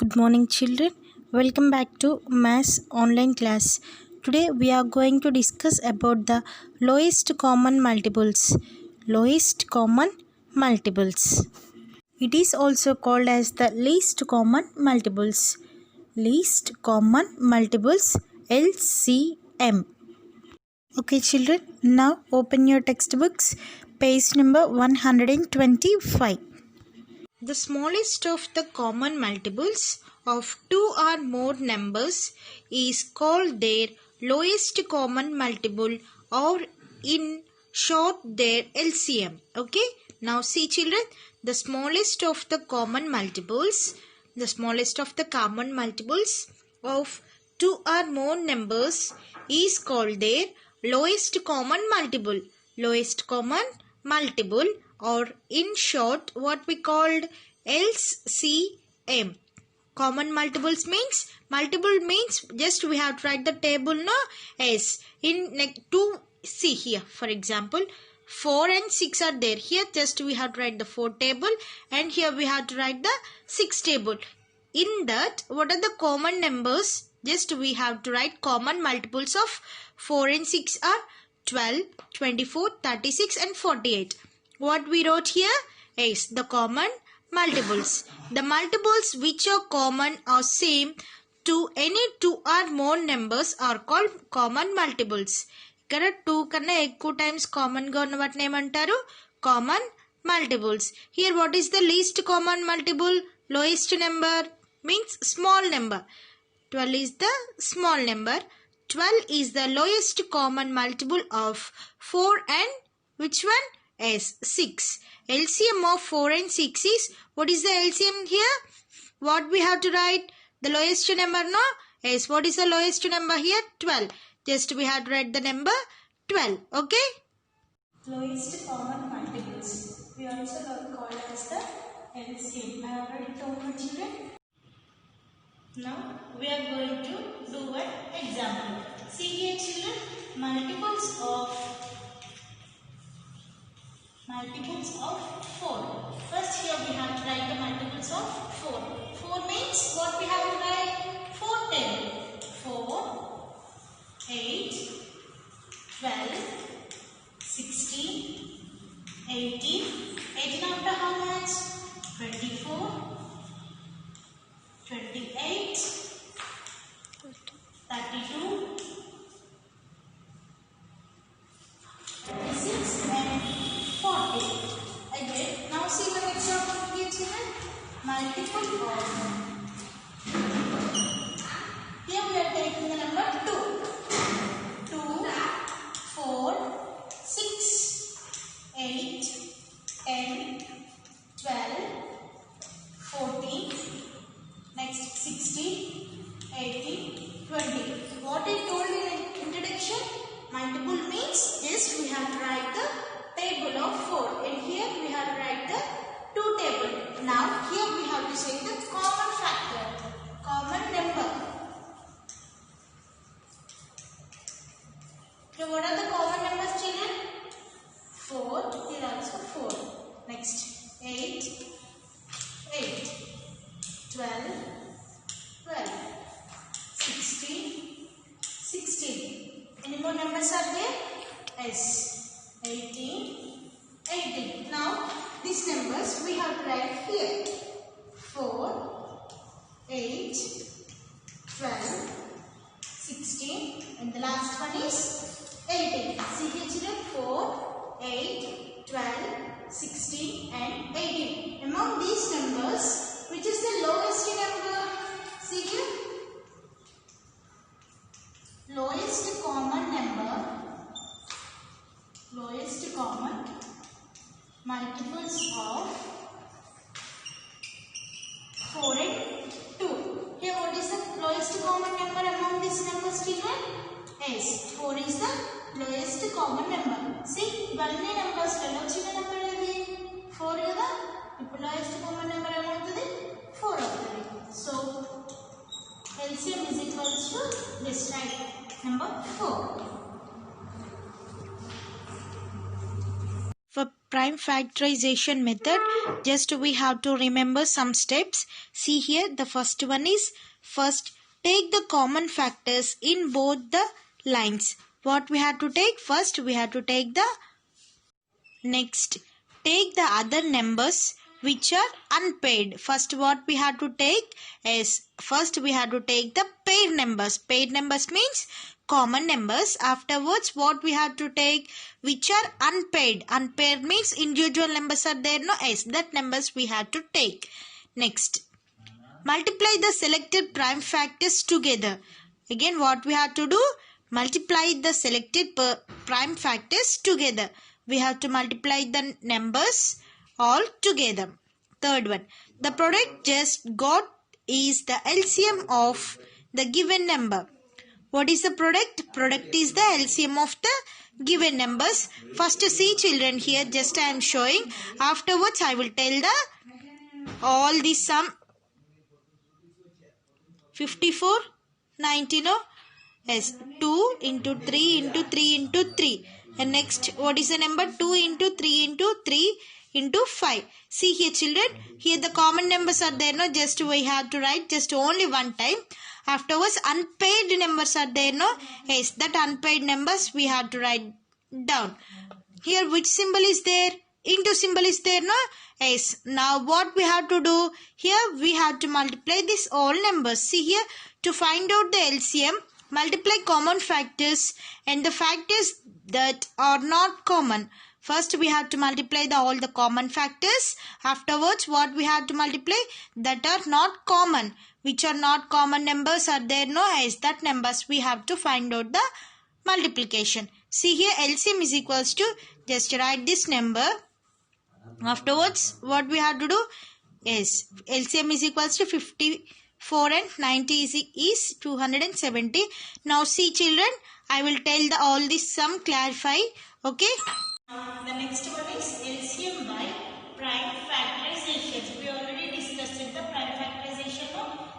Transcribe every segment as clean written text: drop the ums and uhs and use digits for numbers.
Good morning, children. Welcome back to Maths online class. Today we are going to discuss about the lowest common multiples. Lowest common multiples. It is also called as the least common multiples. Least common multiples, LCM. Okay, children. Now open your textbooks. Page number 125. The smallest of the common multiples of two or more numbers is called their lowest common multiple, or in short their LCM. Okay. Now see, children, the smallest of the common multiples of two or more numbers is called their lowest common multiple. Lowest common multiple, or in short what we called LCM. Common multiples means, multiple means just we have to write the table, no? Yes. In to see here, for example, 4 and 6 are there. Here just we have to write the 4 table, and here we have to write the 6 table. In that, what are the common numbers? Just we have to write common multiples of 4 and 6 are 12, 24, 36 and 48. What we wrote here is the common multiples. The multiples which are common or same to any two or more numbers are called common multiples. ఇక్కడ 2 కన్నా ఎక్కువ times common గా ఉన్న వాటిని ఏమంటారు? Common multiples. Here what is the least common multiple? Lowest number means small number. 12 is the small number. 12 is the lowest common multiple of 4 and which one? Yes, 6. LCM of 4 and 6 is, what is the LCM here? What we have to write? The lowest number, no? Yes, what is the lowest number here? 12. Just we have to write the number 12. Okay? Lowest common multiples. We also call as the LCM. I have already told you, children. Now we are going to do an example. See here, children, multiples of 4. First here we have to write the multiples of 4. 4 means what we have to write? 4 table. 4, 8, 12, 16, 18. 18 after how much? 24, 28, 32, 36 and 40. Again, now see the next example here, children. Multiple of, here we are taking the number 2. 2, 4, 6, 8, 10, 12, 14, next 16, 18, 20. What I told in introduction, multiple means just we have to write the table of 4, and here we have to write the 2 table. Now here we have to say the common factor, common number. So what are the common numbers, children? 4, here also 4. Next 8, 8, 12, 12, 16, 16. Any more numbers are there? Yes, 18, 18. Now these numbers we have to write here. 4, 8, 12, 16, and the last one is 18. See here, children, 4, 8, 12, 16 and 18. Among these numbers, which is the lowest number? See here. Lowest common number, lowest common multiples of 4 and 2. Here what is the lowest common number among these numbers, children? Yes, 4 is the lowest common number. See, ఇవన్నీ numbers లలో చిన్న number ఏది? 4 కదా? ఇప్పుడు lowest common number ఏమవుతుంది? 4 అవుతుంది. So LCM is equals to this, right? Number 4. For prime factorization method, just we have to remember some steps. See here, the first one is, first take the common factors in both the lines. What we have to take? First we have to take the, next take the other numbers which are unpaired. First what we have to take is, first we have to take the pair numbers. Pair numbers means common numbers. Afterwards what we have to take which are unpaired. Unpaired means individual numbers are there, no? Yes, that numbers we have to take. Next, multiply the selected prime factors together. Again what we have to do? Multiply the selected prime factors together. We have to multiply the numbers all together. Third one, the product just got is the LCM of the given number. What is the product? Product is the LCM of the given numbers. First see children, here just I am showing. Afterwards I will tell the all the sum. 54, 19, no? Yes, 2 into 3 into 3 into 3. And next, what is the number? 2 into 3 into 3 into 5. See here children, here the common numbers are there, no? Just we have to write just only one time. Afterwards, unpaired numbers are there, no? Yes, that unpaired numbers we have to write down. Here which symbol is there? Into symbol is there, no? Yes. Now what we have to do? Here we have to multiply this all numbers. See here, to find out the LCM, multiply common factors and the factors that are not common. First we have to multiply all the common factors. Afterwards what we have to multiply? That are not common. Which are not common numbers are there, no? Yes, that numbers we have to find out the multiplication. See here, LCM is equals to, just write this number. Afterwards what we have to do? Yes, LCM is equals to 54 and 90 is 270. Now see children, I will tell the all this sum, clarify. Okay. The next one is LCM by prime factorization. We already discussed the prime factorization.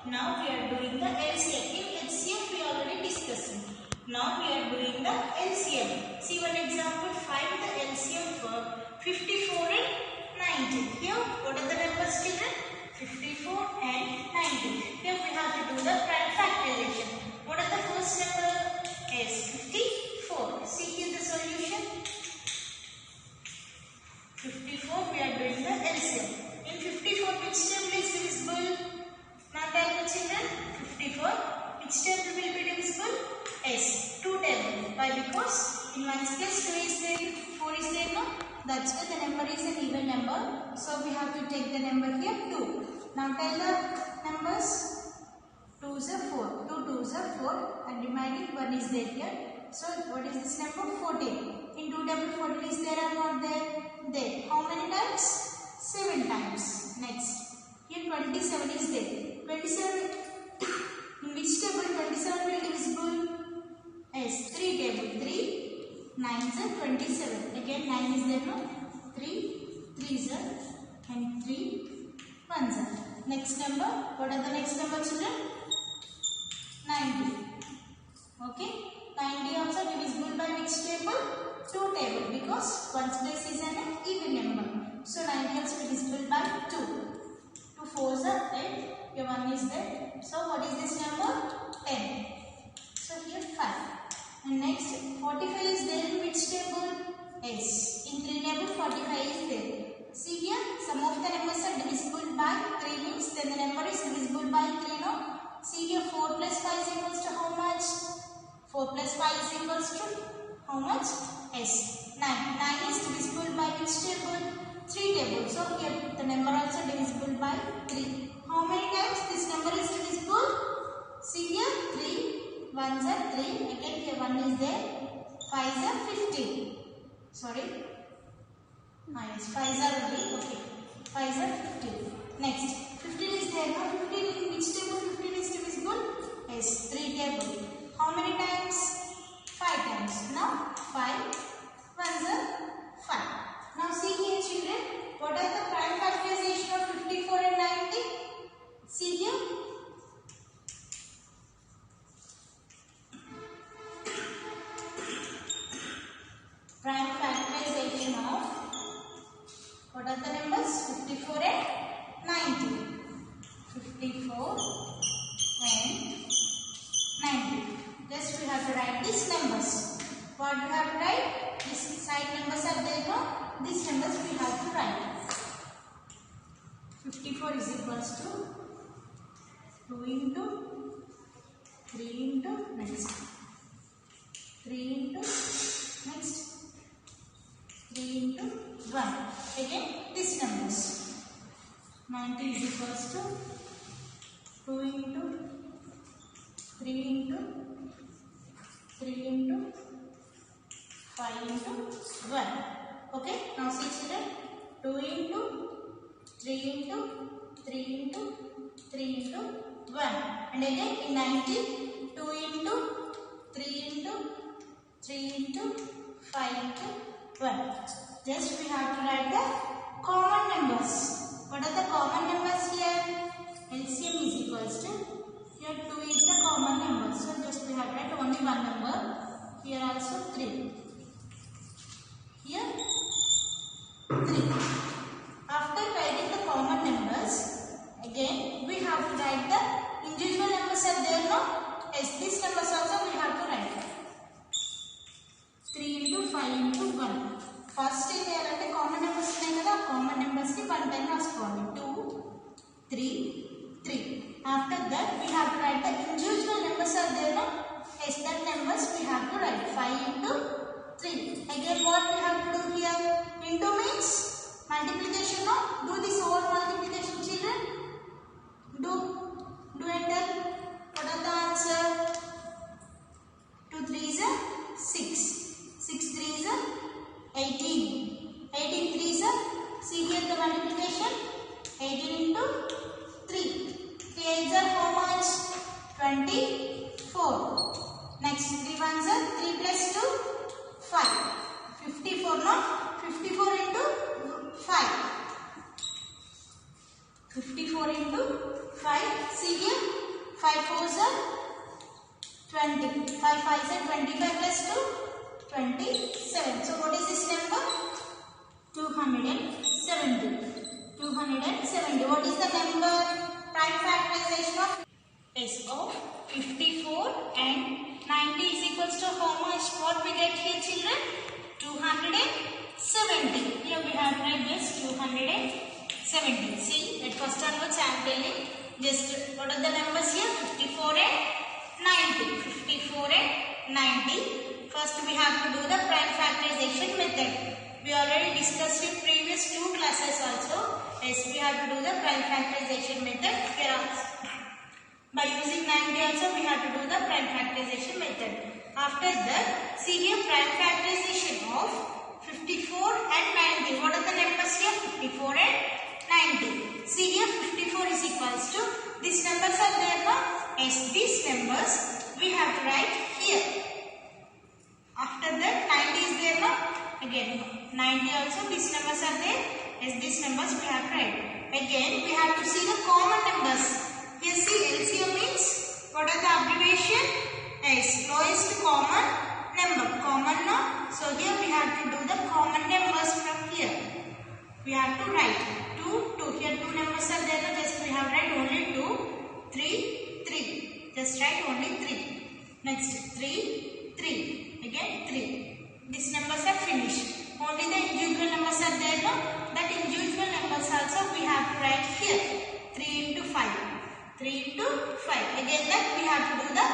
Now we are doing the LCM. In LCM we already discussed. Now we are doing the LCM. See one example. Find the LCM for 54 and 90. Here what are the numbers children? 54 and 90. Here we have to do the prime factorization. What are the first number? Is 54. See here the solution. 54 we are doing the LCM. In 54 which table is divisible? Now tell me children. 54 which table will be divisible? Yes, 2 table. Why? Because in 1's place 2 is there, 4 is there, no? That's why the number is an even number. So we have to take the number here 2. Now tell the numbers. 2 is a 4, 2 2 is a 4 and remaining 1 is there here. So what is this number? 14. In 2 table 14 is there or not there? There. How many times? 7 times. Next. Here 27 is there. 27 in which table 27 will be divisible? Yes, 3 table. 3 9s are 27. Again 9 is there, no? 3 3s are and 3 1s are. Next number. What are the next number children? 90. Okay. 90 also divisible by which table? 2 table, because 1's place is an even number. So 90 also divisible by 2. 2 4s are 8. Your 1 is there. So what is this number? 10. So here 5. And next 45 is there in which table? Yes. In 3 table 45 is there. See here, some of the numbers are divisible by 3 means then the number is divisible by 3, no? See here 4 plus 5 is equals to how much? 4 plus 5 is equals to how much? Yes, 9. 9 is divisible by which table? 3 table. So here the number also divisible by 3. How many times this number is divisible? See here 3. 1s are 3. Again here 1 is there. 5s are 15. Sorry. Yes, 5s are only. Okay. 5s are 15. Next. 15 is there. Now 15 in which table 15 is divisible? Yes, 3 table. How many times? 5 times. Now 5. 1s are 5. Now see here children. What are the prime factorization of 54 and 90? See here. Prime factorization of and 90. Just we have to write these numbers. What we have to write? These side numbers are there, no? These numbers we have to write. 54 is equals to 2 into 3 into next 3 into next 3 into 1. Again these numbers. 90 is equals to 2 into 3 into 3 into 5 into 1. Okay, now see children, 2 into 3 into 3 into 3 into 1. And again in 90, 2 into 3 into 3 into 5 into 1. Just we have to write the common numbers. What are the common numbers here? LCM is equals to, here 2 is the common number. So just we have to write only one number. Here also 3. Here 3. After writing the common numbers, again we have to write the individual numbers are there, no? Yes, these numbers also we have to write. 3 into 5 into 1. First in there అంటే common numbers ఉన్నాయి కదా, common numbers ని one time రాసుకోవాలి. 2 3 3. After that we have to write the individual numbers are there, no? Yes, that numbers we have to write. 5 into 3. Again what we have to do here? Into means multiplication, no? Do this whole multiplication children. Do and tell. What are the answer? 2 3s are 6. 6 3s are 18. 18 3s are, see here the multiplication. 18 into 3. 3 8s are how much? 24. Next 3 1s are 3 plus 2 5. 54, no? 54 into 5. 54 into 5. See here. 5 4s are 20. 5 5s are 25 plus 2 27. So what is this number? 270. 270. What is the number? Prime factorization of S of 54 and 90 is equals to how much? What we get here children? 270. Here we have write this 270. See, at first onwards I am telling just what are the numbers here? 54 and 90. 54 and 90. First we have to do the prime factorization method. We already discussed in previous 2 classes also. Yes, we have to do the prime factorization method. Here also. By using 90 also we have to do the prime factorization method. After that, see here prime factorization of 54 and 90. What are the numbers here? 54 and 90. See here 54 is equals to, these numbers are there, no? Yes, these numbers we have to write here. After that 90 is there, no? Again 90 also these numbers are there. Yes, these numbers we have to write. Again we have to see the common numbers. Here see LCM means, what are the abbreviation? Yes, lowest common number. Common, no? So here we have to do the common numbers from here. We have to write 2 2. Here 2 numbers are there, no? Just we have write only 2 3 3. Just write only 3. Next 3 3. Again 3. These numbers are finished. Only the individual numbers are there, no? That individual numbers also we have to write here. 3 into 5. 3 into 5. Again that we have to do the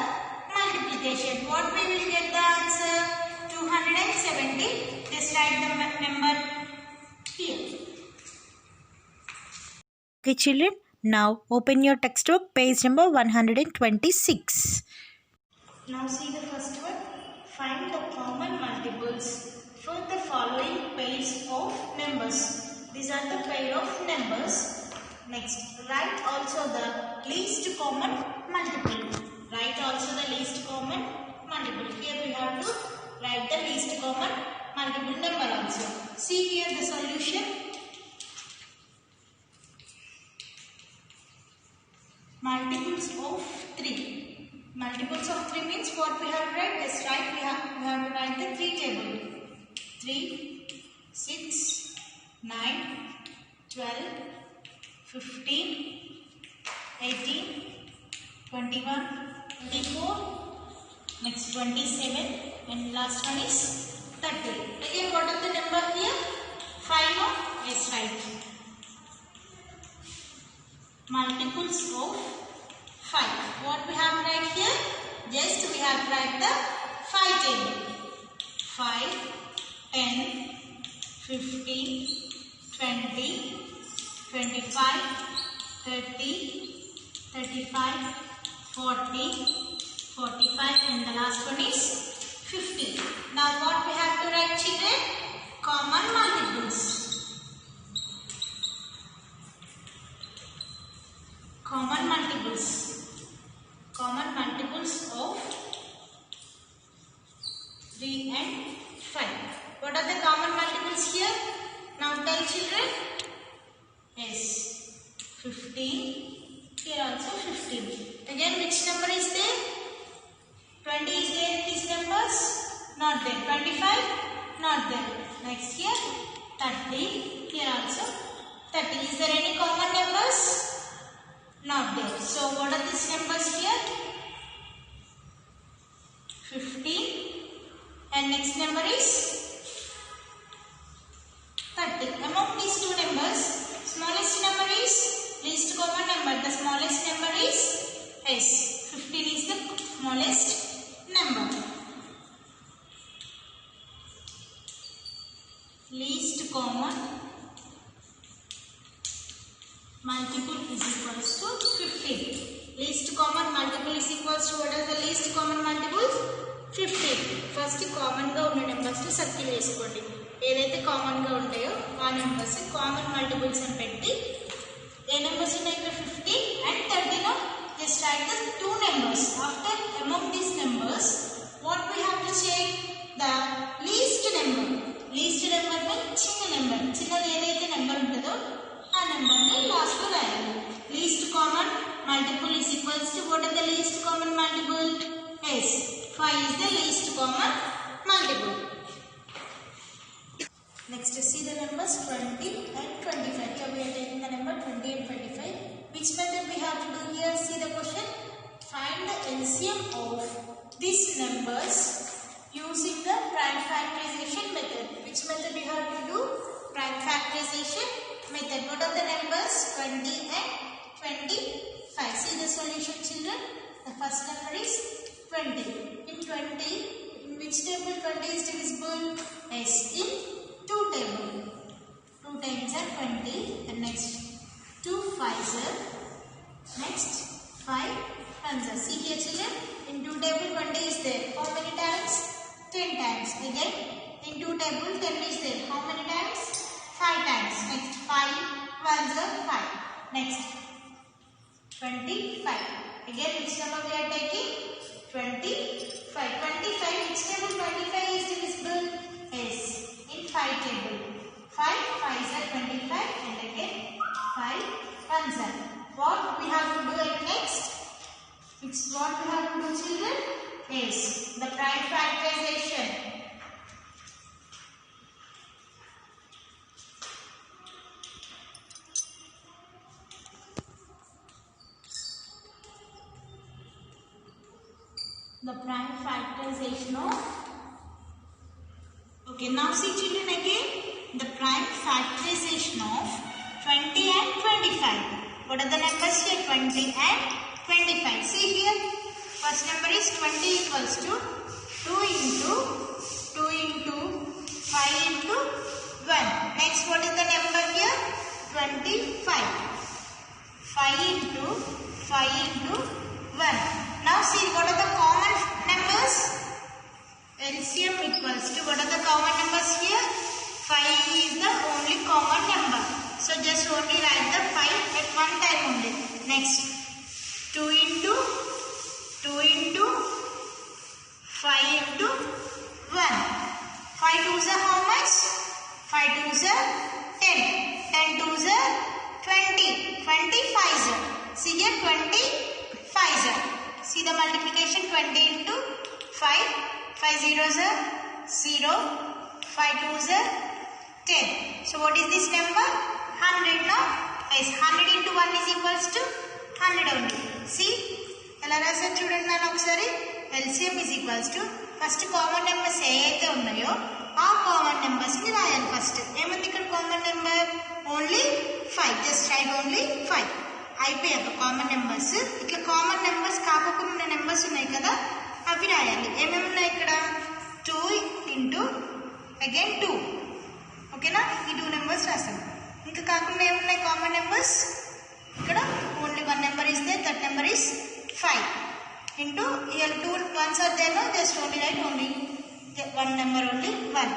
multiplication. What we will get the answer? 270. Just write the number here. Okay children, now open your textbook page number 126. Now see the first one. Find the common multiples for the following pairs of numbers. These are the pair of numbers. Next, write also the least common multiple. Write also the least common multiple. Here we have to write the least common multiple number also. See here the solution. Multiples of 3. Multiples of 3 means what we have to write? Just write, we have to write the 3 table. 3, 6, 9, 12, 15, 18, 21, 24, next 27, and last one is 30. Again, what are the number here? 5, no? Yes, right. Multiples of 5. What we have right here? Just we have write the 5 table. 5, 10, 15, 20, 25, 30, 35, 40, 45, and the last one is 50. Now what we have to write, children? Common multiples. Common multiples. Common multiples of 3 and 5. What are the common multiples here? Now tell children. Yes, 15. Here also 15. Again, which number is there? 20 is there in these numbers? Not there. 25? Not there. Next here, 30. Here also 30. Is there any common numbers? Not there. So what are these numbers here? 15. And next number is 30. Among these two numbers, smallest number is least common number. The smallest number is S. 15 is the smallest number. Least common multiple is equals to 15. Least common multiple is equals to, what are the least common multiples? 15. First common ga unna numbers ni circle chesukondi. Edaithe common ga untayo aa numbers common multiples ani petti A numbers ఉన్నాయి ఇక్కడ 15 and 30 no, just write the two numbers. After among these numbers, what we have to check? The least number. Least number means చిన్న number. చిన్నది ఏదైతే number ఉంటుందో ఆ number ని last లో రాయాలి. Least common multiple is equals to, what is the least common multiple? Yes, 5 is the least common multiple. Next, see the numbers 20 and 25. Here we are taking the number 20 and 25. Which method we have to do here? See the question. Find the LCM of these numbers using the prime factorization method. Which method you have to do? Prime factorization method. What are the numbers? 20 and 25. See the solution, children. The first number is 20. In 20, in which table 20 is divisible? Yes, in 2 table. 2 times are 20, and next 2 5s are, next 5 ones are. See here children, in 2 table 20 is there. How many times? 10 times. Again, in 2 table 10 is there. How many times? 5 times. Next 5 ones are 5. Next 25. Again, which number we are taking? 25. 25. Which table 25 is divisible? Yes, in 5 table. 5 5s are 25, and again 5 1s are. What we have to do at next? It's what we have to do, children? Yes, the prime factorization. The prime factorization of, okay, now see children again, the prime factorization of 20 and 25. What are the numbers here? 20 and 25. See here, first number is 20 equals to 2 into 5 into 1. Next, what is the number here? 25. 5 into 1. Now see, what are the common numbers? LCM equals to, what are the common numbers here? 5 is the only common number. So just only write the 5 at one time only. Next, 2 into 5 into 1. 5 2s are how much? 5 2s are 10. 10 2s are 20. 25s are. See here, 25s are. See the multiplication, 20 into 5. 5 zeros are 0. 5 2s are 10. So what is this number? 100 now? Yes, 100 into 1 is equals to 100 only. See, ఎలా రాసాను చూడండి నాన్న ఒకసారి. LCM is equals to first common numbers ఏవైతే ఉన్నాయో ఆ common numbers ని రాయాలి ఫస్ట్. ఏముంది ఇక్కడ common number? Only 5. Just right only 5. అయిపోయాక కామన్ నెంబర్స్ ఇట్లా కామన్ నెంబర్స్ కాకుండా నెంబర్స్ ఉన్నాయి కదా అవి రాయాలి. ఏమేమి ఉన్నాయి ఇక్కడ? 2 into again 2. ఓకేనా? ఈ 2 నెంబర్స్ రాసాం. ఇంకా కాకుండా ఏమున్నాయి కామన్ నెంబర్స్? ఇక్కడ only 1 number is there, that number is 5 into here 2 ones are there, no? Just only write only one number, only 1.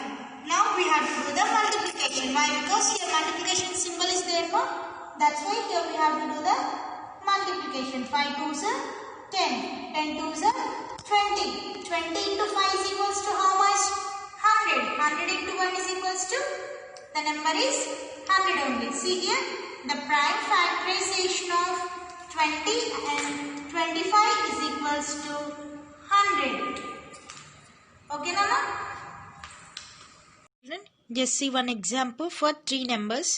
Now we have to do the multiplication. Why? Because here multiplication symbol is there, no? That's why here we have to do the multiplication. 5 2s are 10, 10 2s are 20. 20 into 5 is equals to how much? 100. 100 into 1 is equals to, the number is 100 only. See here, the prime factorization of 20 and 25 is equals to 100. Okay, Nana? Just see one example for 3 numbers.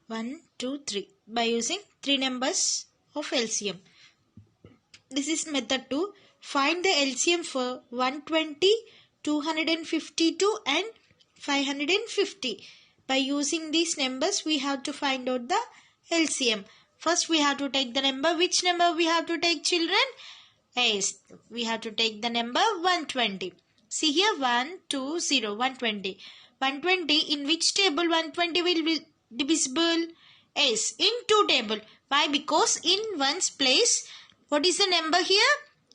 1, 2, 3. By using 3 numbers of LCM. This is method 2. Find the LCM for 120, 252 and 550. By using these numbers, we have to find out the LCM. First, we have to take the number. Which number we have to take, children? Yes, we have to take the number 120. See here, 1, 2, 0, 120. 120, in which table 120 will be divisible? Yes, in 2 table. Why? Because in one's place, what is the number here?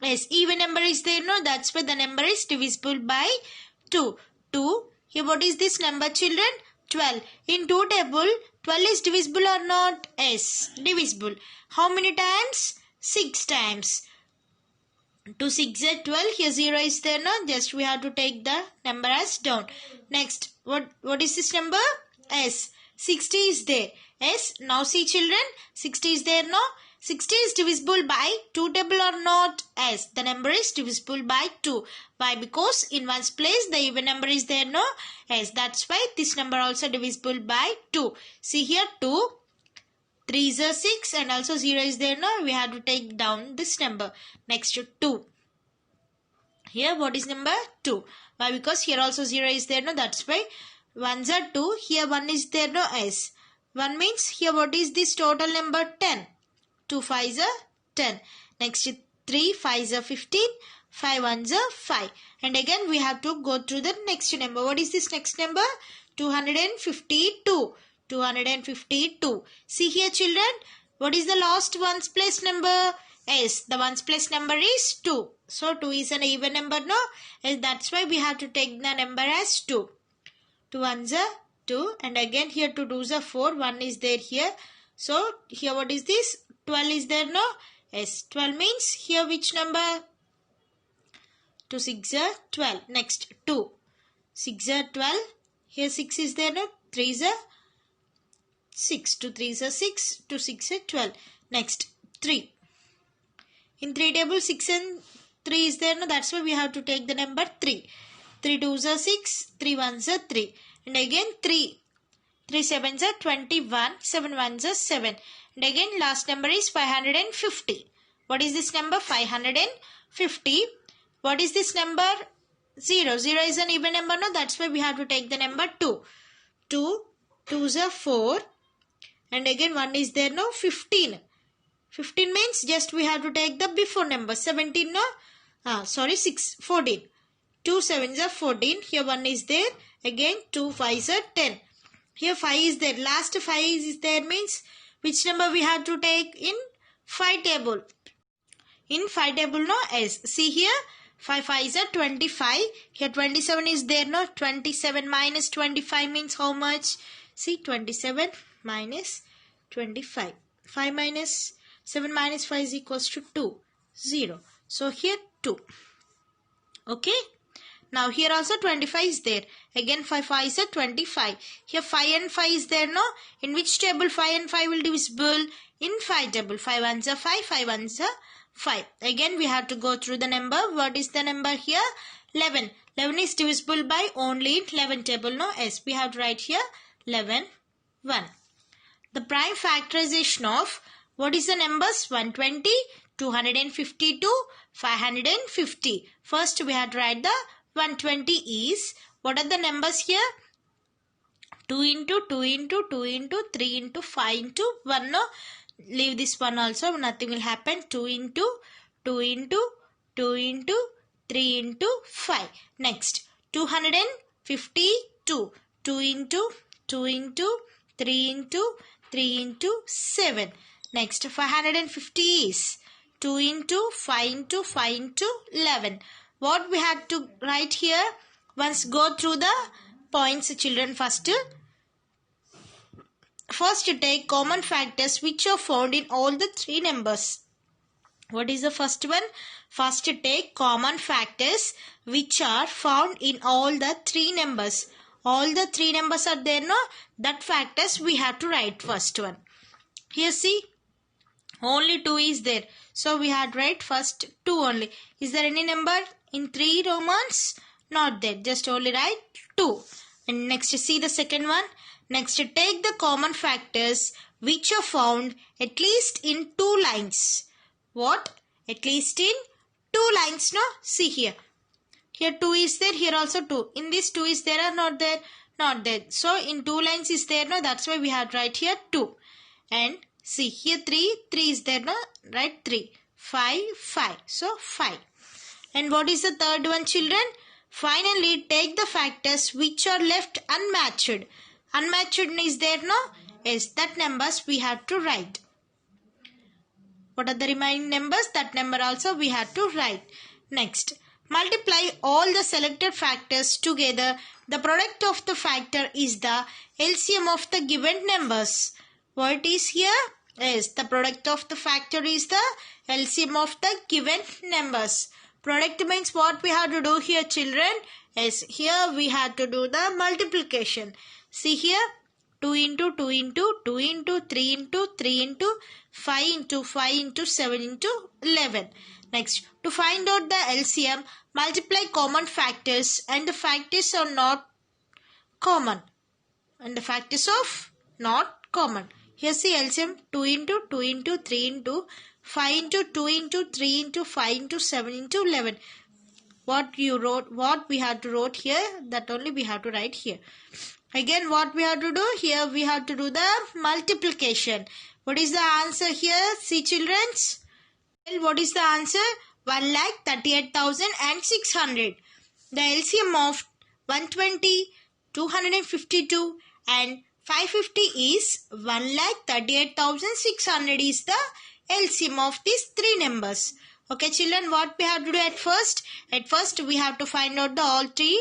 Yes, even number is there, no? That's why the number is divisible by 2. 2. Here, what is this number, children? 12. In 2 table, 12 is divisible or not? Yes, divisible. How many times? 6 times. 2 6 are 12. Here 0 is there, no? Just we have to take the number as down. Next, what is this number? Yes, 60 is there. Yes, now see children, 60 is there, no? 60 is divisible by 2 table or not? Yes, the number is divisible by 2. Why? Because in one's place the even number is there, no? Yes, that's why this number also divisible by 2. See here, 2, 3 is 6 and also 0 is there, no? We have to take down this number. Next to 2. Here what is number? 2. Why? Because here also 0 is there, no? That's why 1s are 2. Here 1 is there, no? Yes. 1 means here what is this total number? 10. 2 5s are 10. Next 3 5s are 15. 5 1s are 5. And again we have to go through the next number. What is this next number? 252. 252. See here children, what is the last ones place number? Yes, the ones place number is 2. So 2 is an even number, no? Yes, that's why we have to take the number as 2. 2 1s are 2 and again here 2 2s are 4. 1 is there here. So here what is this? 12 is there, no? Yes, 12 means here which number? 2 6 are 12. Next 2 6 are 12. Here 6 is there, no? 3 is 6. 2 3 are 6. 2 6 are 12. Next 3. In 3 table 6 and 3 is there, no? That's why we have to take the number 3. 3 2s are 6. 3 1s are 3. And again 3. 3 7s are 21. 7 1s are 7. And again last number is 550. What is this number? 550. What is this number? 0. 0 is an even number, no? That's why we have to take the number 2. 2 2s are 4. And again 1 is there, no? 15. 15 means just we have to take the before number. 17, no? 14. 2 7s are 14. Here 1 is there. Again 2 5s are 10. Here 5 is there. Last 5 is there means which number we have to take in 5 table? In 5 table, no? Yes. See here, 5 5s are 25. Here 27 is there, no? 27 minus 25 means how much? See, 27 minus 25. 5 minus 7 minus 5 is equals to 2. 0. So here 2. Okay. Now here also 25 is there. Again 5 5 is 25. Here 5 and 5 is there, no? In which table 5 and 5 will divisible? In 5 table. 5 1s are 5. 5 1s are 5. Again we have to go through the number. What is the number here? 11. 11 is divisible by only 11 table, no? Yes, we have to write here 11 1. The prime factorization of what is the numbers? 120, 250 to 550. First we have to write the 120 is, what are the numbers here? 2 into 2 into 2 into 3 into 5 into 1. No, leave this one also, nothing will happen. 2 into 2 into 2 into 3 into 5. Next 252. 2 into 2 into 3 into 3 into 7. Next 550 is 2 into 5 into 5 into 11. What we have to write here? Once go through the points, children. First take common factors which are found in all the three numbers. What is the first one? First take common factors which are found in all the three numbers. All the three numbers are there, no? That factors we have to write first one. Here see, only 2 is there. So we have to write first 2 only. Is there any number in 3 Romans? Not there. Just only write 2. And next see the second one. Next take the common factors which are found at least in 2 lines. What? At least in 2 lines, no? See here. Here 2 is there, here also 2. In this 2 is there or not there? Not there. So in 2 lines is there, no? That's why we have to write here 2. And see here 3 is there, no? Write 3. 5, 5. So 5. And what is the third one, children? Finally take the factors which are left unmatched. Unmatched is there, no? Yes, that numbers we have to write. What are the remaining numbers? That number also we have to write. Next, multiply all the selected factors together. The product of the factor is the LCM of the given numbers. What is here? Yes, the product of the factor is the LCM of the given numbers. Product means what we have to do here, children? Yes, here we have to do the multiplication. See here, 2 into 2 into 2 into 3 into 3 into 5 into 5 into 7 into 11. Next, to find out the LCM, multiply common factors and the factors are not common. And the factors of not common. Here see LCM 2 into 2 into 3 into 5 into 2 into 3 into 5 into 7 into 11. What you wrote, what we have to write here, that only we have to write here. Again, what we have to do here, we have to do the multiplication. What is the answer here? See, children. Well, what is the answer? 1,38,600. The LCM of 120, 252 and 550 is 1,38,600 is the LCM of these three numbers. Okay, children, what we have to do at first? At first, we have to find out the all three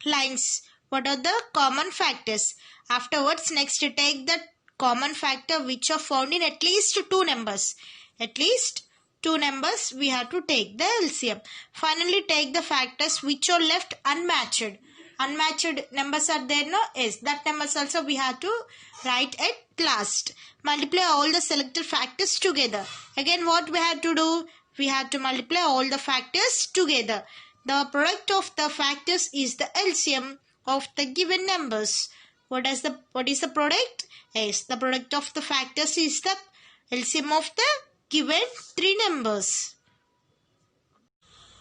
lines. What are the common factors? Afterwards, next take the common factor which are found in at least 2 numbers. At least 2 numbers we have to take the LCM. Finally, take the factors which are left unmatched. Unmatched numbers are there, no? Yes, that numbers also we have to write at last. Multiply all the selected factors together. Again, what we have to do? We have to multiply all the factors together. The product of the factors is the LCM of the given numbers. What is the product? Yes, the product of the factors is the LCM of the given 3 numbers.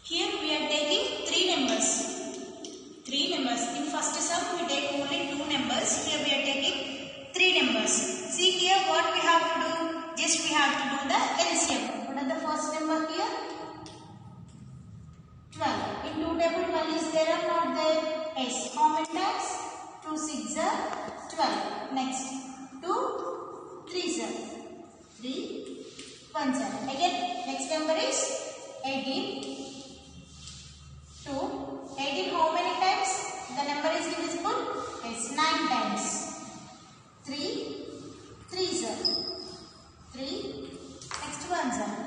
Here we are taking 3 numbers. 3 numbers. In first sum we take only 2 numbers. Here we are taking 3 numbers. See here what we have to do. Just we have to do the LCM. What are the first number here? 12. In 2 table 12 is there or not there? Yes. How many times? 2 6 are 12. Next 2 3 are 3 1 are. Again next number is 18. 2. 18 how many times? The number is divisible? Yes. 9 times. 3 3 are 3. Next 1 are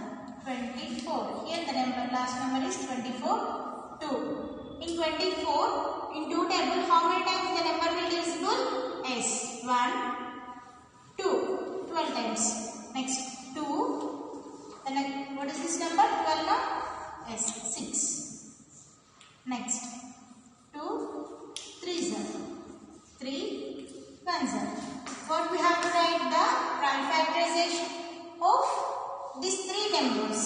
24. Here the number last number is 24. 2. In 24, in 2 table, how many times the number will be divisible? Yes. 1, 2. 12 times. Next 2. Then what is this number? 12 now? Yes. 6. Next 2, 3 are 3, 1 are. What we have to write? The prime factorization of these 3 numbers.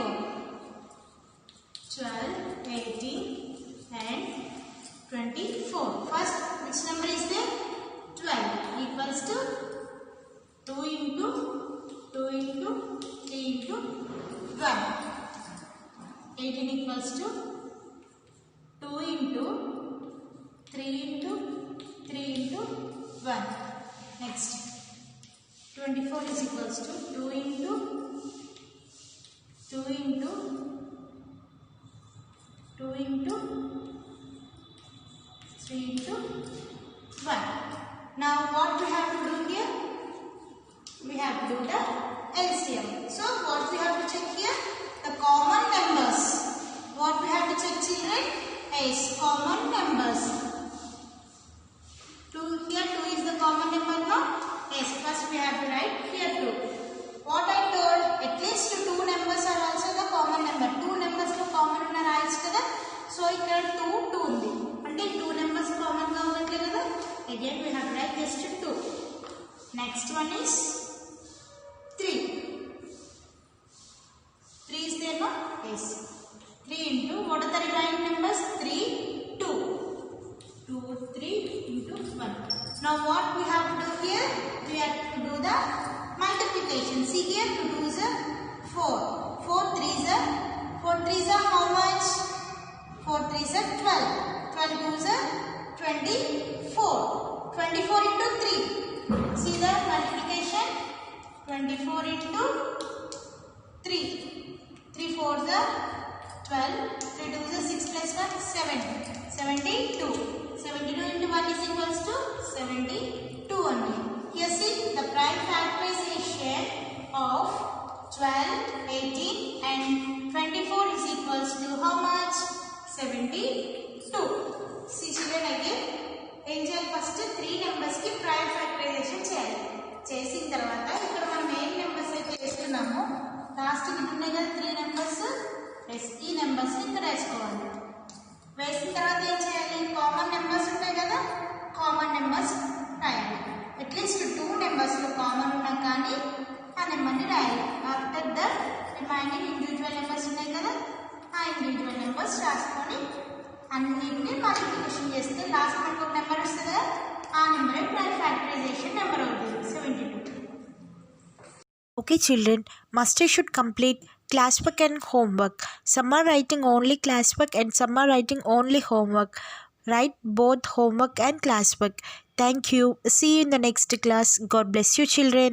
24. 12, 18 and 24. First, which number is there? 12 equals to 2 into 2 into 3 into 1. 18 equals to 2 into 3 into 3 into 1. Next, 24 is equals to 2 into 2 into 2 into 3 into 1. Now what we have to do here? We have to do the LCM. So what we have to check here? The common numbers. What we have to check, children? Is common numbers. 2 here, 2 is the common number, no? Yes, first we have to write here 2. What I told, at least 2 numbers are also the common number. 2 numbers lo common unna raayచ్చు kada. So ikkada 2 undi. Ante 2 numbers common ga unnante kada. Again we have to write just 2. Next one is 3. 3 is there, no? Yes. 3 into, what are the remaining numbers? 3, 2. 2, 3 into 1. Now what we have to do here? We have to do the multiplication. See here, 2 2s are 4. 4 3s are, 4 3s are how much? 4 3s are 12. 12 2s are 24. 24 into 3. See the multiplication? 24 into 3. 3 4s are 12. 3 2s are 6 plus 1, 7. 72. 72 into 1 is equals to 72 only. Here see the prime factorization of 12, 18 and 24 is equals to how much? 72. See children again. ఏం చేయాలి? First 3 numbers కి prime factorisation చేయాలి. చేసిన తర్వాత ఇక్కడ మనం ఏ numbers అయితే వేస్తున్నామో last కి ఉన్నాయి కదా 3 నెంబర్స్, ఈ నెంబర్స్ ఇక్కడ వేసుకోవాలి. వేసిన తర్వాత ఏం చేయాలి? కామన్ నెంబర్స్ ఉంటాయి కదా, కామన్ నెంబర్స్ రాయాలి. అట్లీస్ట్ 2 నెంబర్స్ లో కామన్ ఉన్నా కానీ ఆ నెంబర్ని రాయాలి. After that remaining individual numbers ఉన్నాయి కదా, ఆ ఇండివిజువల్ నెంబర్స్ రాసుకొని అన్నింటినీ మల్టిప్లికేషన్ చేస్తే లాస్ట్ మనకు ఒక నెంబర్ వస్తుంది కదా, ఆ నెంబరే ప్రైమ్ ఫ్యాక్టరైజేషన్ నెంబర్ అవుతుంది 72. Okay children, master should complete classwork and homework. Some are writing only classwork and some are writing only homework. Write both homework and classwork. Thank you. See you in the next class. God bless you children.